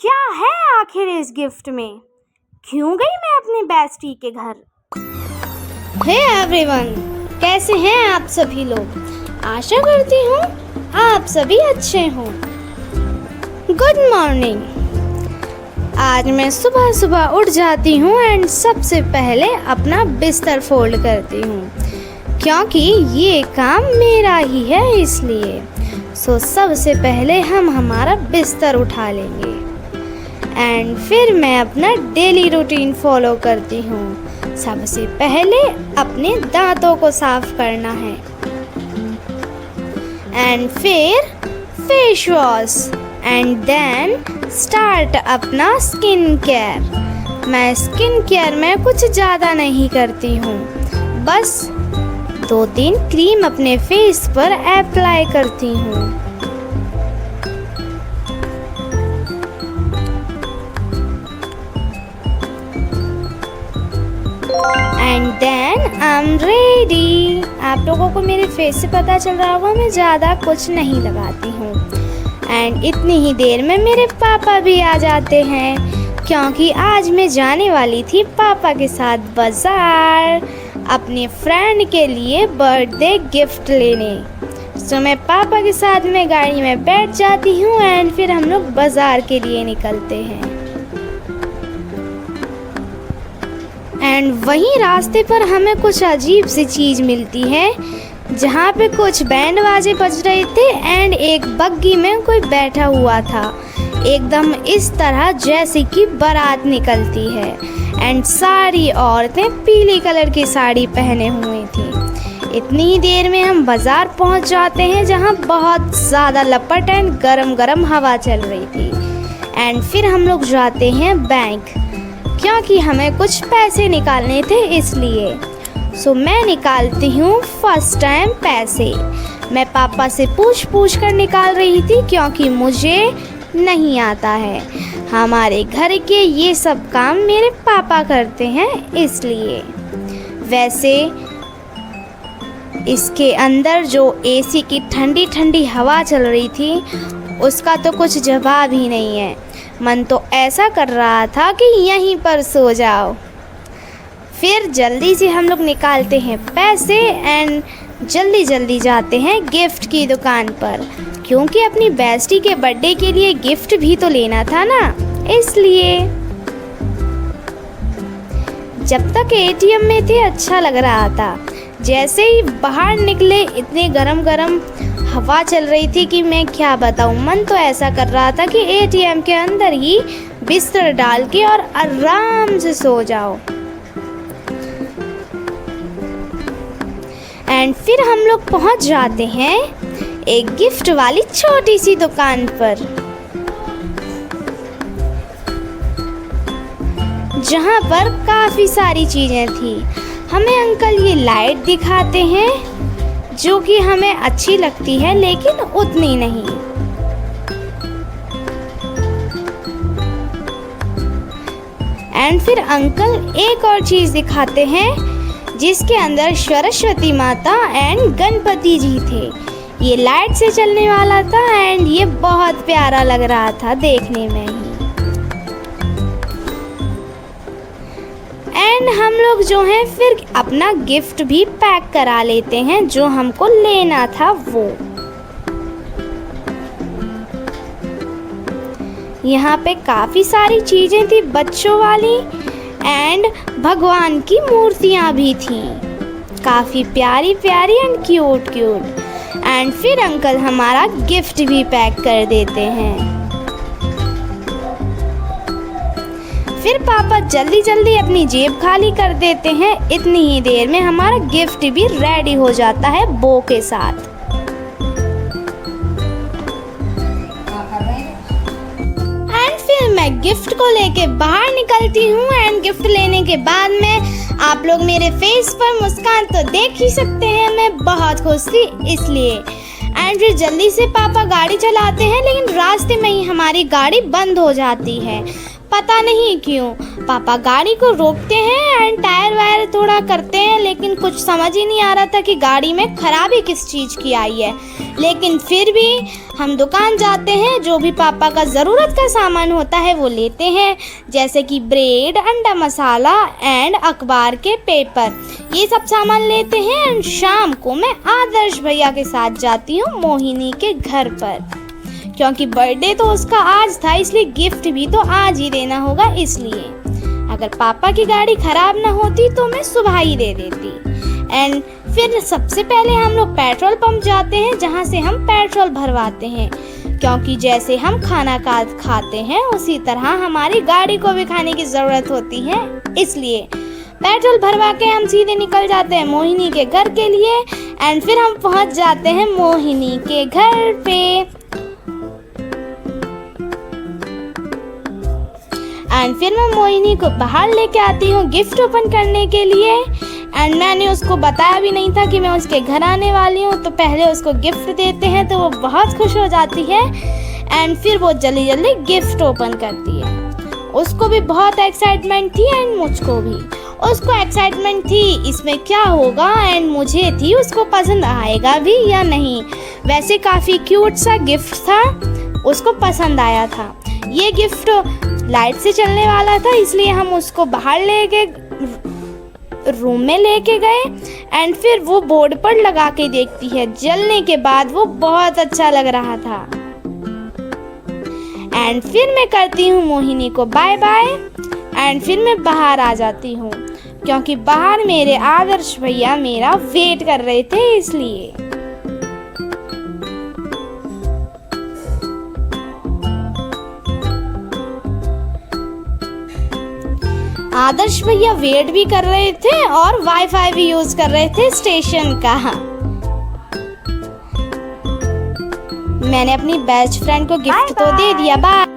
क्या है आखिर इस गिफ्ट में? क्यों गई मैं अपनी बेस्टी के घर? हे एवरीवन, कैसे हैं आप सभी लोग? आशा करती हूँ आप सभी अच्छे हों। Good morning. आज मैं सुबह सुबह उठ जाती हूँ एंड सबसे पहले अपना बिस्तर फोल्ड करती हूँ, क्योंकि ये काम मेरा ही है इसलिए। सबसे पहले हम हमारा बिस्तर उठा लेंगे एंड फिर मैं अपना डेली रूटीन फॉलो करती हूँ। सबसे पहले अपने दांतों को साफ करना है एंड फिर face wash and then start अपना स्किन केयर। मैं स्किन केयर में कुछ ज़्यादा नहीं करती हूँ, बस 2-3 क्रीम अपने फेस पर अप्लाई करती हूँ। And then I am ready. आप लोगों को मेरे फेस से पता चल रहा होगा मैं ज़्यादा कुछ नहीं लगाती हूँ। एंड इतनी ही देर में मेरे पापा भी आ जाते हैं, क्योंकि आज मैं जाने वाली थी पापा के साथ बाज़ार अपने फ्रेंड के लिए बर्थडे गिफ्ट लेने। मैं पापा के साथ में गाड़ी में बैठ जाती हूँ एंड फिर हम लोग बाज़ार के लिए निकलते हैं। एंड वहीं रास्ते पर हमें कुछ अजीब सी चीज़ मिलती है, जहाँ पे कुछ बैंड बाजे बज रहे थे एंड एक बग्गी में कोई बैठा हुआ था, एकदम इस तरह जैसे कि बारात निकलती है। एंड सारी औरतें पीली कलर की साड़ी पहने हुए थी। इतनी ही देर में हम बाज़ार पहुंच जाते हैं, जहां बहुत ज़्यादा लपट एंड गरम गरम हवा चल रही थी। एंड फिर हम लोग जाते हैं बैंक, क्योंकि हमें कुछ पैसे निकालने थे इसलिए। मैं निकालती हूँ फर्स्ट टाइम पैसे। मैं पापा से पूछ कर निकाल रही थी, क्योंकि मुझे नहीं आता है। हमारे घर के ये सब काम मेरे पापा करते हैं इसलिए। वैसे इसके अंदर जो एसी की ठंडी ठंडी हवा चल रही थी, उसका तो कुछ जवाब ही नहीं है। मन तो ऐसा कर रहा था कि यहीं पर सो जाओ। फिर जल्दी से हम लोग निकालते हैं पैसे एंड जल्दी जल्दी जाते हैं गिफ्ट की दुकान पर, क्योंकि अपनी बेस्टी के बर्थडे के लिए गिफ्ट भी तो लेना था ना, इसलिए। जब तक एटीएम में थे अच्छा लग रहा था, जैसे ही बाहर निकले इतने गरम गरम हवा चल रही थी कि मैं क्या बताऊं। मन तो ऐसा कर रहा था कि एटीएम के अंदर ही बिस्तर डाल के और आराम से सो जाओ। एंड फिर हम लोग पहुंच जाते हैं एक गिफ्ट वाली छोटी सी दुकान पर, जहां पर काफ़ी सारी चीज़ें थी। हमें अंकल ये लाइट दिखाते हैं, जो कि हमें अच्छी लगती है लेकिन उतनी नहीं। एंड फिर अंकल एक और चीज़ दिखाते हैं, जिसके अंदर सरस्वती माता एंड गणपति जी थे। ये लाइट से चलने वाला था एंड ये बहुत प्यारा लग रहा था देखने में ही। एंड हम लोग जो हैं फिर अपना गिफ्ट भी पैक करा लेते हैं, जो हमको लेना था वो। यहाँ पे काफ़ी सारी चीज़ें थी बच्चों वाली एंड भगवान की मूर्तियाँ भी थीं, काफ़ी प्यारी प्यारी एंड क्यूट क्यूट। एंड फिर अंकल हमारा गिफ्ट भी पैक कर देते हैं। फिर पापा जल्दी जल्दी अपनी जेब खाली कर देते हैं। इतनी ही देर में हमारा गिफ्ट भी रेडी हो जाता है बो के साथ। एंड फिर मैं गिफ्ट को लेके बाहर निकलती हूँ एंड गिफ्ट लेने के बाद में आप लोग मेरे फेस पर मुस्कान तो देख ही सकते हैं। मैं बहुत खुश थी इसलिए। एंड फिर जल्दी से पापा गाड़ी चलाते हैं, लेकिन रास्ते में ही हमारी गाड़ी बंद हो जाती है, पता नहीं क्यों। पापा गाड़ी को रोकते हैं एंड टायर वायर थोड़ा करते हैं, लेकिन कुछ समझ ही नहीं आ रहा था कि गाड़ी में खराबी किस चीज़ की आई है। लेकिन फिर भी हम दुकान जाते हैं, जो भी पापा का ज़रूरत का सामान होता है वो लेते हैं, जैसे कि ब्रेड, अंडा मसाला एंड अखबार के पेपर, ये सब सामान लेते हैं। एंड शाम को मैं आदर्श भैया के साथ जाती हूँ मोहिनी के घर पर, क्योंकि बर्थडे तो उसका आज था, इसलिए गिफ्ट भी तो आज ही देना होगा। इसलिए अगर पापा की गाड़ी खराब ना होती तो मैं सुबह ही दे देती। एंड फिर सबसे पहले हम लोग पेट्रोल पंप जाते हैं, जहाँ से हम पेट्रोल भरवाते हैं, क्योंकि जैसे हम खाना खाते हैं उसी तरह हमारी गाड़ी को भी खाने की ज़रूरत होती है। इसलिए पेट्रोल भरवा के हम सीधे निकल जाते हैं मोहिनी के घर के लिए। एंड फिर हम पहुँच जाते हैं मोहिनी के घर पे। एंड फिर मैं मोहिनी को बाहर लेके आती हूँ गिफ्ट ओपन करने के लिए। एंड मैंने उसको बताया भी नहीं था कि मैं उसके घर आने वाली हूँ, तो पहले उसको गिफ्ट देते हैं तो वो बहुत खुश हो जाती है। एंड फिर वो जल्दी जल्दी गिफ्ट ओपन करती है। उसको भी बहुत एक्साइटमेंट थी एंड मुझको भी। उसको एक्साइटमेंट थी इसमें क्या होगा, एंड मुझे थी उसको पसंद आएगा भी या नहीं। वैसे काफ़ी क्यूट सा गिफ्ट था, उसको पसंद आया था। ये गिफ्ट लाइट से चलने वाला था, इसलिए हम उसको बाहर लेके रूम में लेके गए। एंड फिर वो बोर्ड पर लगा के देखती है, जलने के बाद वो बहुत अच्छा लग रहा था। एंड फिर मैं करती हूँ मोहिनी को बाय बाय। एंड फिर मैं बाहर आ जाती हूँ, क्योंकि बाहर मेरे आदर्श भैया मेरा वेट कर रहे थे। इसलिए आदर्श भैया वेट भी कर रहे थे और वाईफाई भी यूज कर रहे थे स्टेशन का। मैंने अपनी बेस्ट फ्रेंड को गिफ्ट तो दे दिया। बाय।